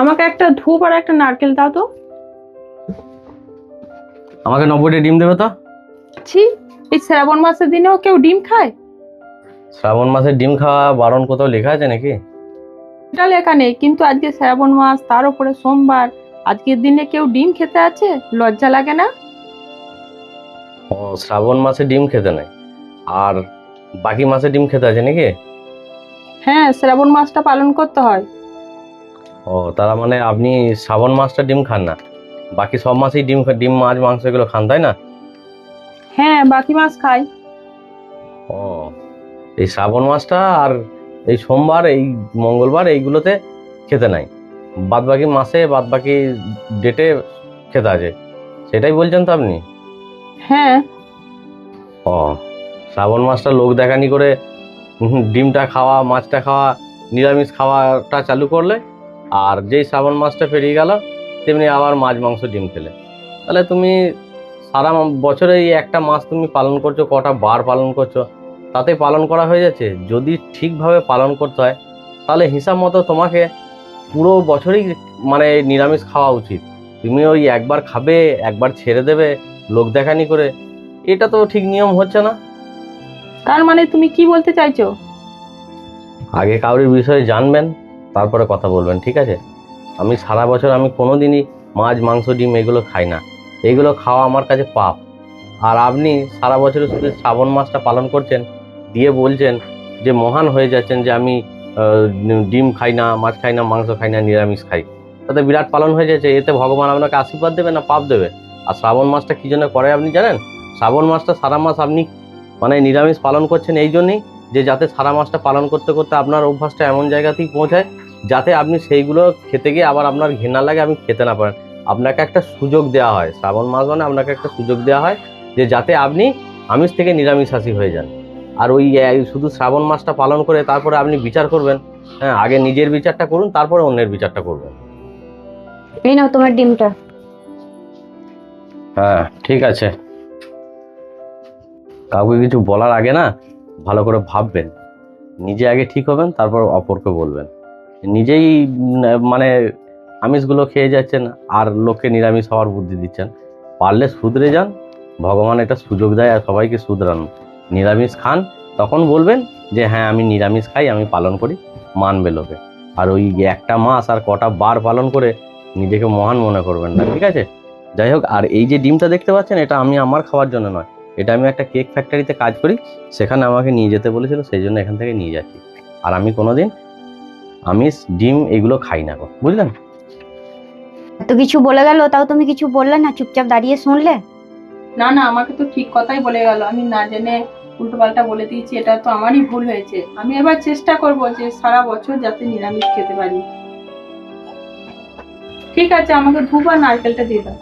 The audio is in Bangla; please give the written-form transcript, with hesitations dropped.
আমাকে একটা ধূপ আর একটা নারকেল দাও তো। আমাকে 90টা ডিম দেবে তো। ছি, এই শ্রাবণ মাসের দিনেও কেউ ডিম খায়? শ্রাবণ মাসে ডিম খাওয়া বারণ কোথাও লেখা আছে নাকি? এটা লেখা নেই, কিন্তু আজকে শ্রাবণ মাস, তার উপরে সোমবার। আজকের দিনে কেউ ডিম খেতে আছে? লজ্জা লাগে না? ও, শ্রাবণ মাসে ডিম খেতে নাই, আর বাকি মাসে ডিম খেতে আছে নাকি? হ্যাঁ, শ্রাবণ মাসটা পালন করতে হয়। ও, তার মানে আপনি শ্রাবণ মাসটা ডিম খান না, বাকি সব মাসেই ডিম মাছ মাংস এগুলো খান, তাই না? হ্যাঁ, বাকি মাস খাই। ও, এই শ্রাবণ মাসটা আর এই সোমবার, এই মঙ্গলবার, এইগুলোতে খেতে নাই, বাদ বাকি মাসে বাদ বাকি ডেটে খেতে আছে, সেটাই বলছেন তো আপনি? হ্যাঁ। ও, শ্রাবণ মাসটা লোক দেখানি করে ডিমটা খাওয়া, মাছটা খাওয়া, নিরামিষ খাওয়াটা চালু করলে, আর যেই শ্রাবণ মাসটা পেরিয়ে গেল তেমনি আবার মাছ মাংস ডিম খেলে, তাহলে তুমি সারা বছরে এই একটা মাস তুমি পালন করছো, কটা বার পালন করছো, তাতে পালন করা হয়ে যাচ্ছে। যদি ঠিকভাবে পালন করতে হয় তাহলে হিসাব মতো তোমাকে পুরো বছরই মানে নিরামিষ খাওয়া উচিত। তুমি ওই একবার খাবে, একবার ছেড়ে দেবে লোক দেখানি করে, এটা তো ঠিক নিয়ম হচ্ছে না। তার মানে তুমি কি বলতে চাইছো? আগে কারোর বিষয়ে জানবেন, তারপরে কথা বলবেন, ঠিক আছে? আমি সারা বছর আমি কোনোদিনই মাছ মাংস ডিম এগুলো খাই না, এগুলো খাওয়া আমার কাছে পাপ। আর আপনি সারা বছরে শুধু শ্রাবণ মাসটা পালন করছেন, দিয়ে বলছেন যে মহান হয়ে যাচ্ছেন যে আমি ডিম খাই না, মাছ খাই না, মাংস খাই না, নিরামিষ খাই, তাতে বিরাট পালন হয়ে যাচ্ছে। এতে ভগবান আপনাকে আশীর্বাদ দেবে না পাপ দেবে? আর শ্রাবণ মাসটা কি জন্য করে আপনি জানেন? শ্রাবণ মাসটা সারা মাস আপনি মানে নিরামিষ পালন করছেন এই জন্যই যে যাতে সারা মাসটা পালন করতে করতে আপনার অভ্যাসটা এমন জায়গাতেই পৌঁছায় যাতে আপনি সেইগুলো খেতে গিয়ে আবার আপনার ঘৃণা লাগে, আপনি খেতে না পারেন। আপনাকে একটা সুযোগ দেওয়া হয়, শ্রাবণ মাস মানে আপনাকে একটা সুযোগ দেওয়া হয় যে যাতে আপনি আমিষ থেকে নিরামিষাশী হয়ে যান। আর ওই শুধু শ্রাবণ মাসটা পালন করে তারপরে আপনি বিচার করবেন? হ্যাঁ, আগে নিজের বিচারটা করুন, তারপরে অন্যের বিচারটা করবেন। এই নাও তোমার ডিমটা। হ্যাঁ, ঠিক আছে। কাউকে কিছু বলার আগে না ভালো করে ভাববেন, নিজে আগে ঠিক হবেন, তারপর অপরকে বলবেন। নিজেই মানে আমিষগুলো খেয়ে যাচ্ছেন আর লোককে নিরামিষ হওয়ার বুদ্ধি দিচ্ছেন। পারলে শুধরে যান, ভগবান এটা সুযোগ দেয় আর সবাইকে শুধরান। নিরামিষ খান, তখন বলবেন যে হ্যাঁ আমি নিরামিষ খাই, আমি পালন করি, মানবে লোকে। আর ওই একটা মাস আর কটা বার পালন করে নিজেকে মহান মনে করবেন না, ঠিক আছে? যাই হোক, আর এই যে ডিমটা দেখতে পাচ্ছেন, এটা আমি আমার খাওয়ার জন্য নয়, এটা আমি একটা কেক ফ্যাক্টরিতে কাজ করি, সেখানে আমাকে নিয়ে যেতে বলেছিল, সেই জন্য এখান থেকে নিয়ে যাচ্ছি। আর আমি কোনোদিন আমিষ ডিম এগুলো খাই না গো, বুঝলেন? এত কিছু বলে গেল, তাও তুমি কিছু বললে না, চুপচাপ দাঁড়িয়ে শুনলে। না না, আমাকে তো ঠিক কথাই বলে গেল, আমি না জেনে উল্টোপাল্টা বলে দিয়েছি, এটা তো আমারই ভুল হয়েছে। আমি এবার চেষ্টা করব যে সারা বছর যাতে নিরামিষ খেতে পারি। ঠিক আছে, আমাকে ধূপ আর নারকেলটা দিয়ে দাও।